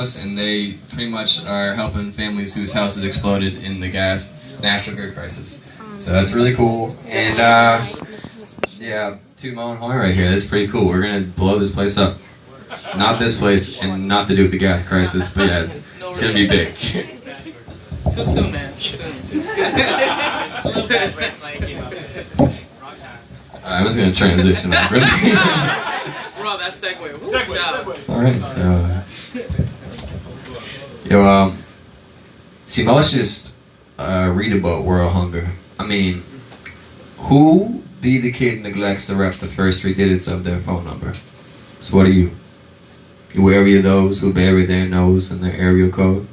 and they pretty much are helping families whose houses exploded in the natural gas crisis. So that's really cool. And yeah, toot my own horn right here. That's pretty cool. We're gonna blow this place up. Not this place, and not to do with the gas crisis, but yeah, it's gonna be big. Too soon, man. Too soon. I'm just gonna transition over. We're on that segue. Segue. Alright, so see, most just read about world hunger. I mean, who be the kid neglects to rep the first 3 digits of their phone number? So what are you? You wary of those who bury their nose in their area code?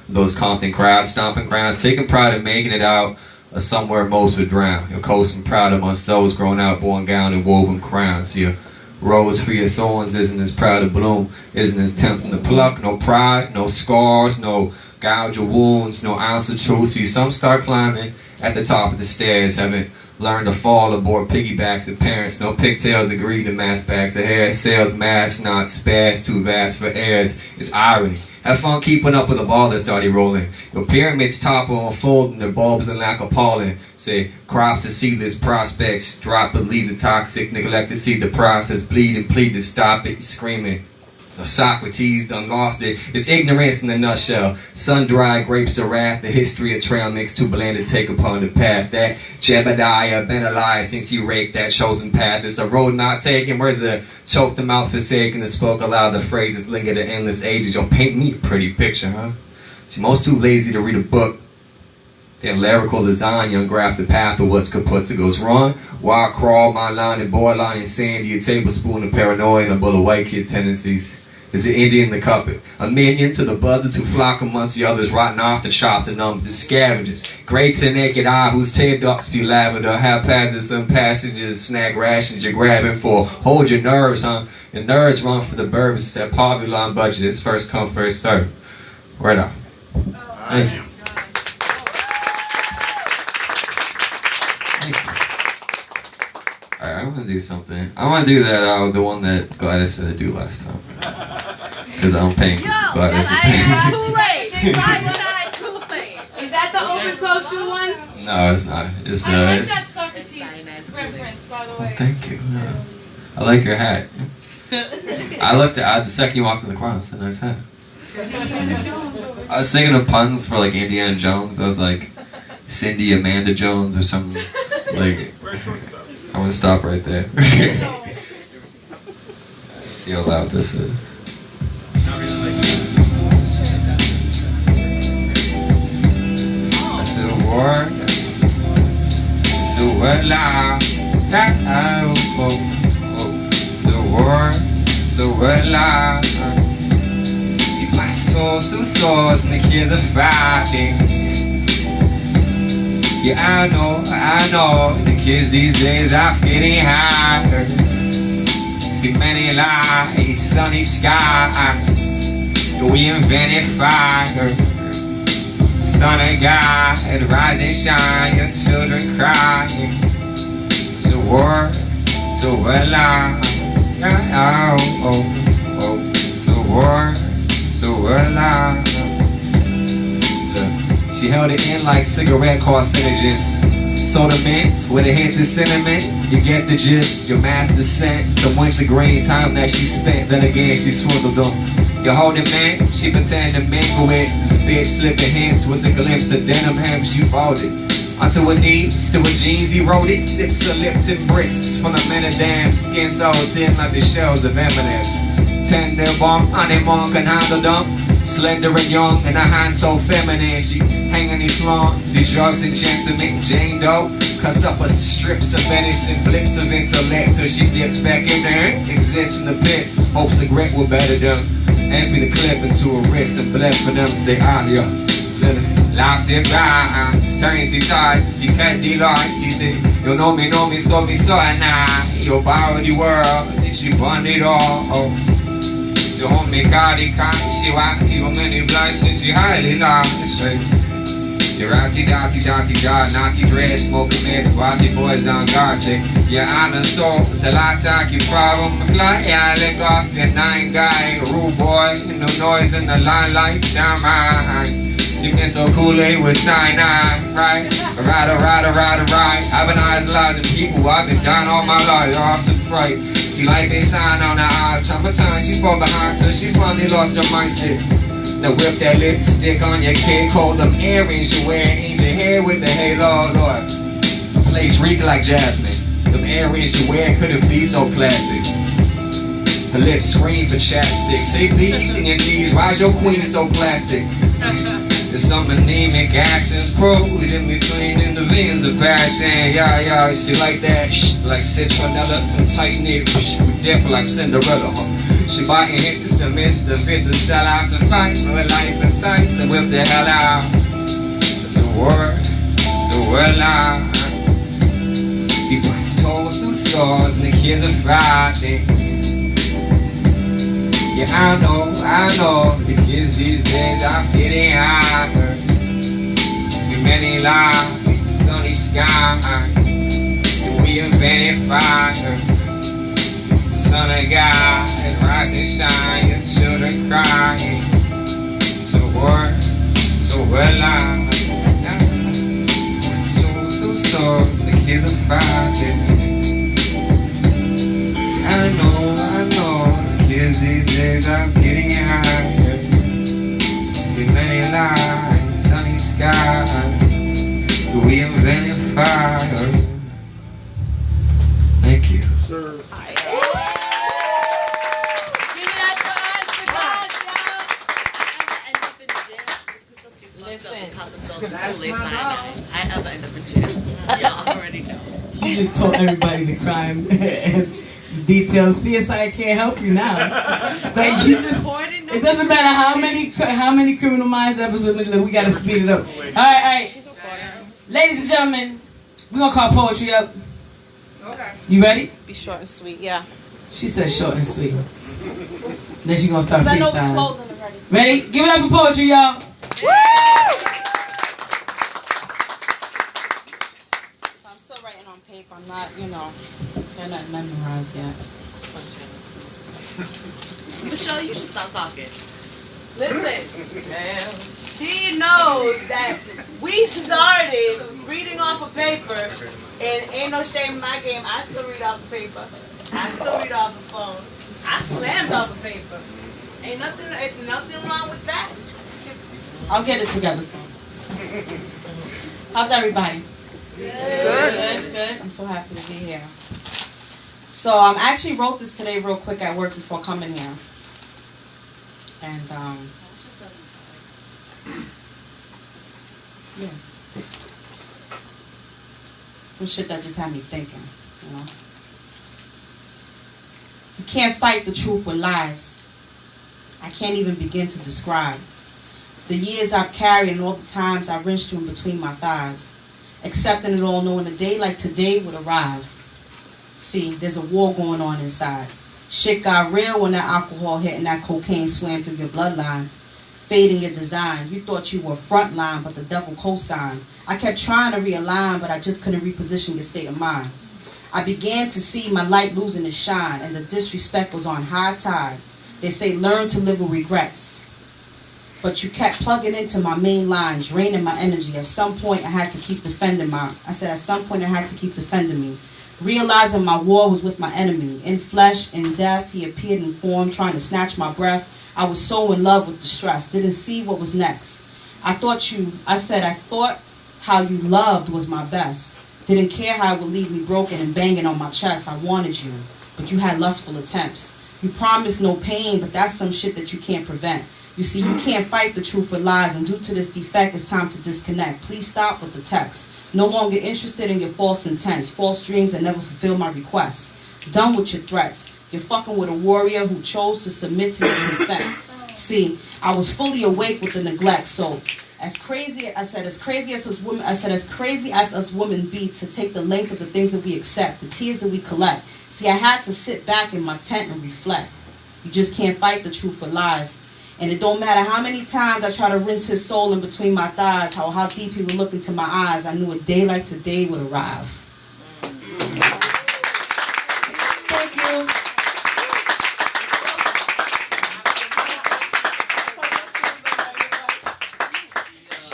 Those Compton crowd stomping grounds, taking pride in making it out of somewhere most would drown. You're coasting proud amongst those grown out, born gown and woven crowns. Your rose for your thorns isn't as proud to bloom, isn't as tempting to pluck. No pride, no scars, no gouge or wounds, no ounce of truth. See, some start climbing at the top of the stairs, haven't learned to fall aboard piggybacks of parents. No pigtails agreed to mass bags of hair. Sales mass, not spares, too vast for heirs. It's irony. Have fun keeping up with the ball that's already rolling. Your pyramids topple unfolding, their bulbs and lack appalling. Say, crops to seedless prospects, drop but leaves are toxic. Neglect to see the process bleed and plead to stop it. Screaming. Socrates done lost it. It's ignorance in a nutshell. Sun-dried grapes of wrath. The history of trail mixed too bland to take upon the path. That Jebediah Ben Elias thinks he raked that chosen path. It's a road not taken. Where's the choke the mouth forsaken? The spoke aloud the phrases linger to endless ages. You'll paint me a pretty picture, huh? See, most too lazy to read a book. Their lyrical lasagna ungraft the path of what's kaput to goes wrong. Wild crawl, my line and borderline insanity, a tablespoon of paranoia and a bull of white kid tendencies. Is the Indian the cuppet, a minion to the buzzards who flock amongst the others, rotting off the chops and numbs, the scavengers, great to the naked eye whose tail ducts be lavender, haphazard some passages, snag rations you're grabbing for. Hold your nerves, huh? Your nerds run for the burbs, that poverty line budget is first come, first serve. Right off. Thank you. Alright, I'm gonna do something. I wanna do that, the one that Gladys said to do last time. Because I'm paying Gladys. Kool-Aid! Kool-Aid! Is that the open-toe shoe one? No, it's not. It's I like that Socrates reference, by the way. Oh, thank you. I like your hat. I looked at the second you walked across. A nice hat. I was thinking of puns for like Indiana Jones. I was like Cindy Amanda Jones or something. Like, I'm gonna stop right there. See how loud this is. So alive. See my soul's through swords and the kids are fighting. Yeah, I know, the kids these days are getting higher. See many lights, sunny skies, we invented fire. Sun of God, rise and shine, your children crying. So work, so alive. So work, so alive. Look, she held it in like cigarette carcinogens. Soda mints with a hint of cinnamon. You get the gist, your master scent. Some wintergreen time that she spent. Then again she swindled them. You hold it, man, she pretend to mingle with. This bitch slipping hints with a glimpse of denim hem. She folded onto her knees, to her jeans he wrote it. Sips her lips and brisk from the men of damn. Skin so thin like the shells of M&M's. Tender bomb, anyone can handle them. Slender and young, and her hand so feminine. She hanging these slums, the drugs and gentlemen. Jane Doe cuts up her strips of venison, blips of intellect till she dips back in there. Exists in the pits, hopes the grit will better them. Empty the clip into her wrist and bled for them to say adios. Locked it by, turns the ties, she cut the lights. He said, you know me, so and I. You borrow the world, and she bond it all. So homie, God, he can't, she want even many blushes, she highly loves. Dirati, dati, dati, da, Nazi dread, smoking man, the Baji boys on guard, say, your honor, so, the lights I keep problem, McFly, yeah, let off your 9 guy, rude boy, no noise in the line, samurai. She been so Kool-Aid with cyanide, right? Ride. I've been idolizing people, I've been down all my life, off some fright. See light they shine on her eyes, time by time she fall behind till she finally lost her mindset. Now whip that lipstick on your kid, hold them earrings you wear, ain't your hair with the halo, Lord. Lace reek like jasmine, them earrings you wear couldn't be so classic. Her lips scream for chapstick, say please in your knees, why's your queen so plastic? There's some anemic actions, crowed in between in the veins of passion. Yeah, she like that, like citronella, some tight knit, with depth like Cinderella. She biting, hit the cement, the fits and sell out some fight for life and tights and whip the hell out. It's a word out. See, bust toes through stores and the kids are fighting. Yeah, I know, the kids these days are getting higher. Too many lies, sunny skies, and we invented fire. Son of God, rise and shine, your children crying. So we're live. Through souls, the kids are fighting. I know. Kids these days I'm getting higher. See many lights, sunny skies. We invented fire. Thank you. Give it up for us, y'all. Listen. Call themselves Kool-Aid cyanide. I ever end up in jail. Y'all already know. She just told everybody the crime and details. CSI can't help you now. Like she just, it doesn't matter how many Criminal Minds episodes we gotta speed it up. All right. Ladies and gentlemen, we're gonna call poetry up. Okay. You ready? Be short and sweet, yeah. She said short and sweet. Then she's gonna start I know we're freestyling. closing already. Ready? Give it up for poetry, y'all. Woo! I'm still writing on paper. I'm not, they're not memorized yet. Michelle, you should stop talking. Listen, she knows that we started reading off of paper, and ain't no shame in my game. I still read off of paper. I still read off the phone. I slammed off of paper. Ain't nothing wrong with that. I'll get it together soon. How's everybody? Good. I'm so happy to be here. So I actually wrote this today real quick at work before coming here. And yeah. Some shit that just had me thinking, You can't fight the truth with lies. I can't even begin to describe the years I've carried and all the times I wrenched you in between my thighs, accepting it all, knowing a day like today would arrive. See, there's a war going on inside. Shit got real when that alcohol hit and that cocaine swam through your bloodline, fading your design. You thought you were frontline, but the devil co-signed. I kept trying to realign, but I just couldn't reposition your state of mind. I began to see my light losing its shine, and the disrespect was on high tide. They say learn to live with regrets. But you kept plugging into my main line, draining my energy. At some point, I had to keep defending me. Realizing my war was with my enemy. In flesh, in death, he appeared in form, trying to snatch my breath. I was so in love with the stress, didn't see what was next. I thought how you loved was my best. Didn't care how it would leave me broken and banging on my chest. I wanted you, but you had lustful attempts. You promised no pain, but that's some shit that you can't prevent. You see, you can't fight the truth with lies, and due to this defect, it's time to disconnect. Please stop with the text. No longer interested in your false intents, false dreams that never fulfill my requests. Done with your threats. You're fucking with a warrior who chose to submit to your consent. See, I was fully awake with the neglect, so as crazy as us women be to take the length of the things that we accept, the tears that we collect. See, I had to sit back in my tent and reflect. You just can't fight the truth with lies. And it don't matter how many times I try to rinse his soul in between my thighs, how deep he would look into my eyes, I knew a day like today would arrive. Thank you.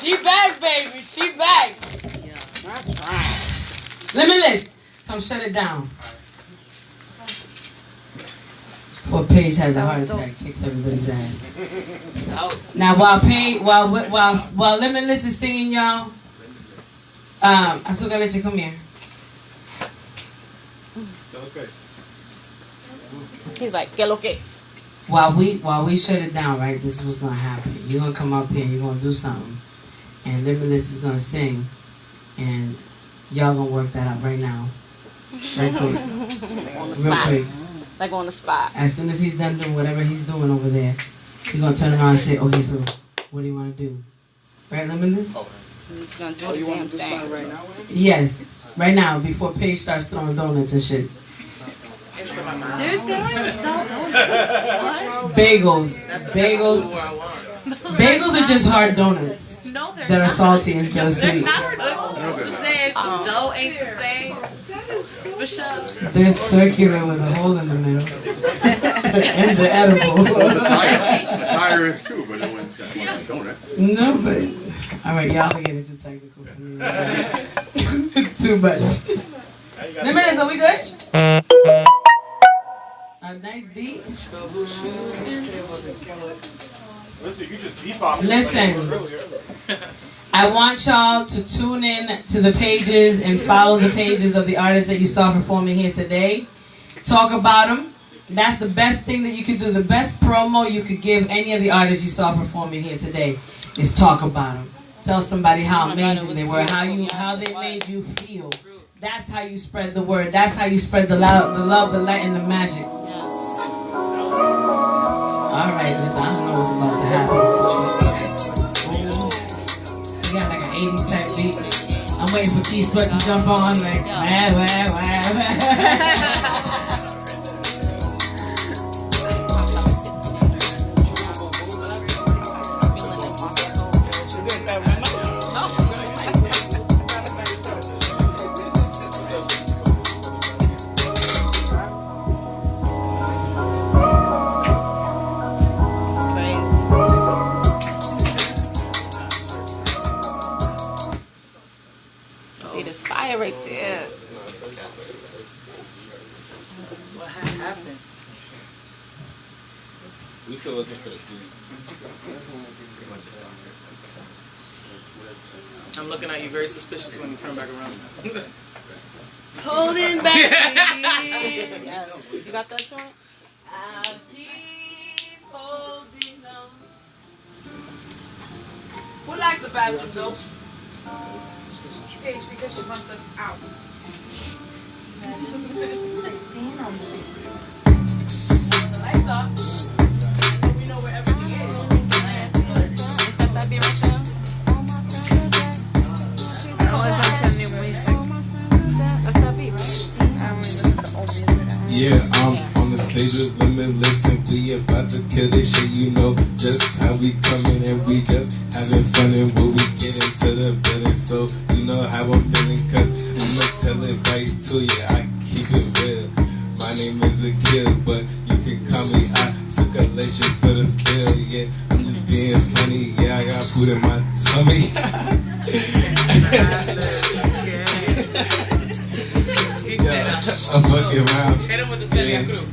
She back, baby. She back. Limitless, come shut it down. Before Paige has a heart attack, kicks everybody's ass. Now while Limitless is singing, y'all, I still gotta let you come here. He's like, que lo que? While we shut it down, right? This is what's gonna happen. You're gonna come up here and you're gonna do something, and Limitless is gonna sing, and y'all gonna work that out right now, right quick, On the real spot. quick. Like on the spot. As soon as he's done doing whatever he's doing over there, he's gonna turn around and say, "Okay, so what do you want to do?" Right, Limitless? He's gonna do the damn thing. right now? Yes, right now before Paige starts throwing donuts and shit. Bagels. Bagels are just hard donuts No, they're that are not. salty instead of They're sweet. not. The same. Dough ain't the same. For sure. They're circular with a hole in the middle. And the edible. The tire is too, but it wouldn't sound like a donut. No, but... Alright, y'all can get into technical for me. It's too much. Limitless, are we good? A nice beat. Listen, you just keep off. Listen. I want y'all to tune in to the pages and follow the pages of the artists that you saw performing here today. Talk about them. That's the best thing that you could do. The best promo you could give any of the artists you saw performing here today is talk about them. Tell somebody how amazing they were, how they made you feel. That's how you spread the word. That's how you spread the love, the light, and the magic. All right, listen, I don't know what's about to happen. We got like an 80s type beat. I'm waiting for Keith Sweat to jump on, like, wah. There's fire right there. What happened? We still looking for the food. I'm looking at you very suspicious when you turn back around. Holding back. Yes. You got that joint? I'll keep holding on. Who liked the bathroom though? Paige, because she wants us out. The lights off. We know where everything is. That be right there? I don't listen to new music. That's that beat, right? I only listen to old music. Yeah, I'm on the stage with Limitless and we about to kill this shit. You know just how we coming and we just having fun and when we get into the building. So you know how I'm feeling, cause I'ma tell it right to you. I keep it real. My name is Akil, but you can call me Isolation for the feel. Yeah, I'm just being funny. Yeah, I got food in my tummy. I'm fucking around. Hit him with the Celia crew.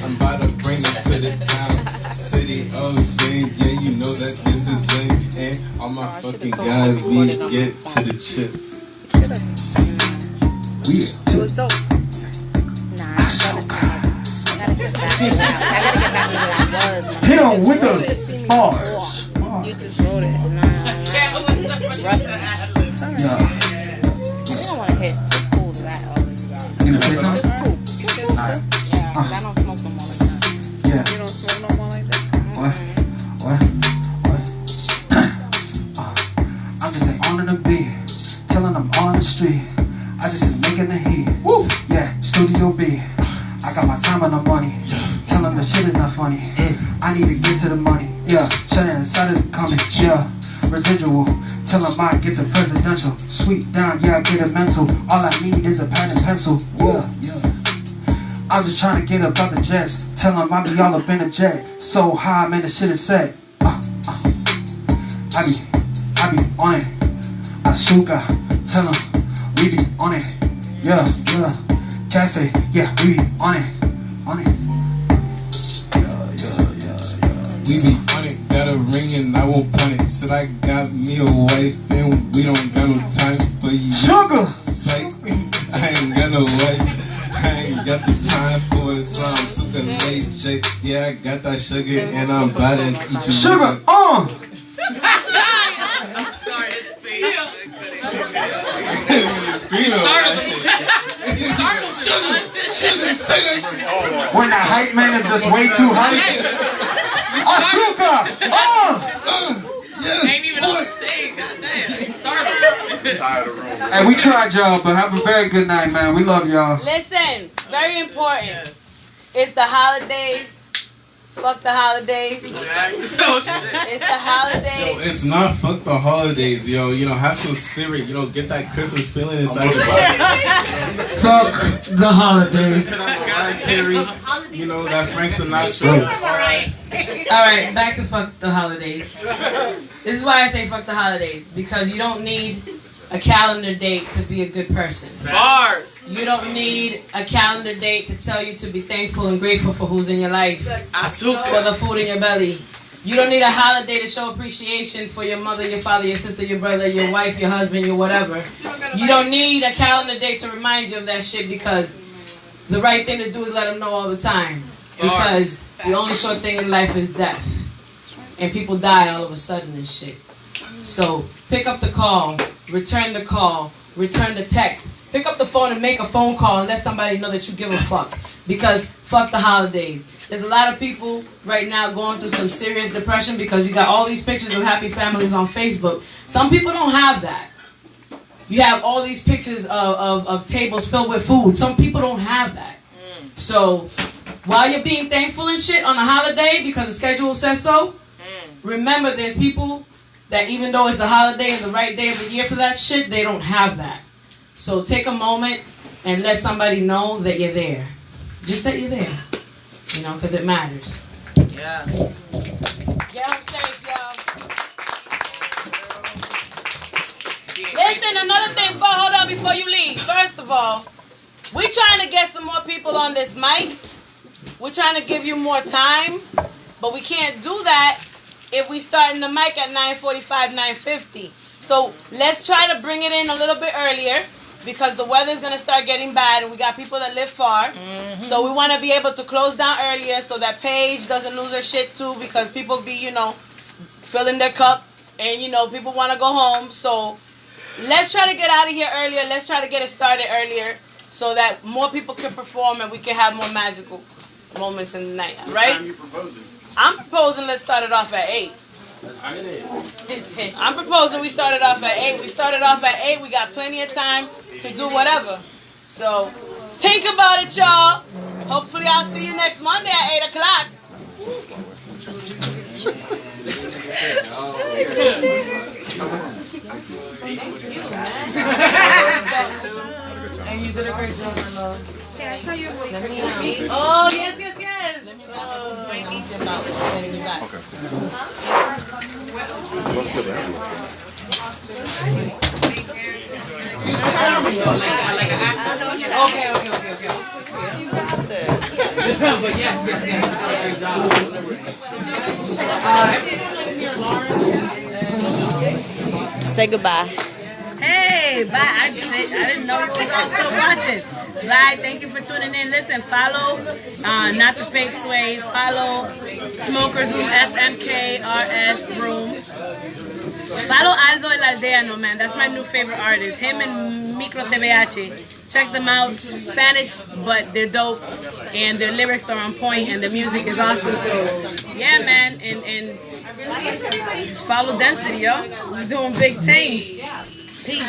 I'm about to bring it to the town. City of sin, yeah, you know that this is lit. And all my fucking guys, we get to the chips. We It was dope. Nah, I gotta get back to what I was. Hit on with the bars. You just wrote it. Nah. Yeah. You don't want to hit too cool to that. You gonna say something? Just cool. Alright. Yeah, 'cause I don't smoke no more like that. Yeah. You don't smoke no more like that? What? I'm just like on the beat, telling them on the street. I just been making the heat. Woo! Yeah, Studio B. I got my time and the money. Tell them the shit is not funny. I need to get to the money. Yeah. coming, yeah. Residual, tell them I get the presidential. Sweet down, yeah, I get it mental. All I need is a pen and pencil, yeah. I'm just trying to get up out the jets. Tell them I be all up in the jet. So high, man, the shit is set. I be on it. Asuka, tell them we be on it. Yeah. Cafe, yeah, we be on it. We be on it, got a ring and I won't punish. Said I got me a wife and we don't got no time for you. Sugar! Like, I ain't got no wife, I ain't got the time for it, so I'm super late, Jake. Yeah, I got that sugar and I'm about to eat you. Sugar, I'm sorry, it's when the hype man is just way too hype. Asuka! Yes, ain't even on the stage, goddamn. He started. Hey, we tried y'all, but have a very good night, man. We love y'all. Listen, very important. It's the holidays. Fuck the holidays. It's the holidays. Yo, it's not fuck the holidays, yo. You know, have some spirit. You know, get that Christmas feeling inside your body. Fuck the holidays. You know, that Frank Sinatra. Alright, back to fuck the holidays. This is why I say fuck the holidays. Because you don't need a calendar date to be a good person. Bars. You don't need a calendar date to tell you to be thankful and grateful for who's in your life. For the food in your belly. You don't need a holiday to show appreciation for your mother, your father, your sister, your brother, your wife, your husband, your whatever. You don't need a calendar date to remind you of that shit, because the right thing to do is let them know all the time. Because the only short thing in life is death. And people die all of a sudden and shit. So pick up the call, return the text. Pick up the phone and make a phone call and let somebody know that you give a fuck. Because fuck the holidays. There's a lot of people right now going through some serious depression because you got all these pictures of happy families on Facebook. Some people don't have that. You have all these pictures of tables filled with food. Some people don't have that. So while you're being thankful and shit on a holiday because the schedule says so, remember there's people that even though it's the holiday and the right day of the year for that shit, they don't have that. So take a moment and let somebody know that you're there. Just that you're there. You know, because it matters. Yeah. Get home safe, y'all. Listen, another thing, hold on before you leave. First of all, we're trying to get some more people on this mic. We're trying to give you more time. But we can't do that if we start in the mic at 9:45, 9:50. So let's try to bring it in a little bit earlier, because the weather's going to start getting bad and we got people that live far. So we want to be able to close down earlier so that Paige doesn't lose her shit too, because people be, you know, filling their cup and, you know, people want to go home. So let's try to get out of here earlier. Let's try to get it started earlier so that more people can perform and we can have more magical moments in the night. Right? What time are you proposing? I'm proposing let's start it off at 8. I'm proposing we started off at 8. We started off at 8. We got plenty of time to do whatever. So, think about it, y'all. Hopefully, I'll see you next Monday at 8 o'clock. And you did a great job, my love. Yeah, I saw you. Oh, yes. Let me Okay. Okay. But yes. Say goodbye. Hey, bye. I didn't know you were still watching. Bye. Thank you for tuning in. Listen, follow Not the Fake Sway. Follow Smokers Room, SMKRS Room. Follow Aldo El Aldeano, man. That's my new favorite artist. Him and Micro TVH. Check them out. Spanish, but they're dope. And their lyrics are on point, and the music is awesome. So, yeah, man. And follow Density, yo. We're doing big things. Peace.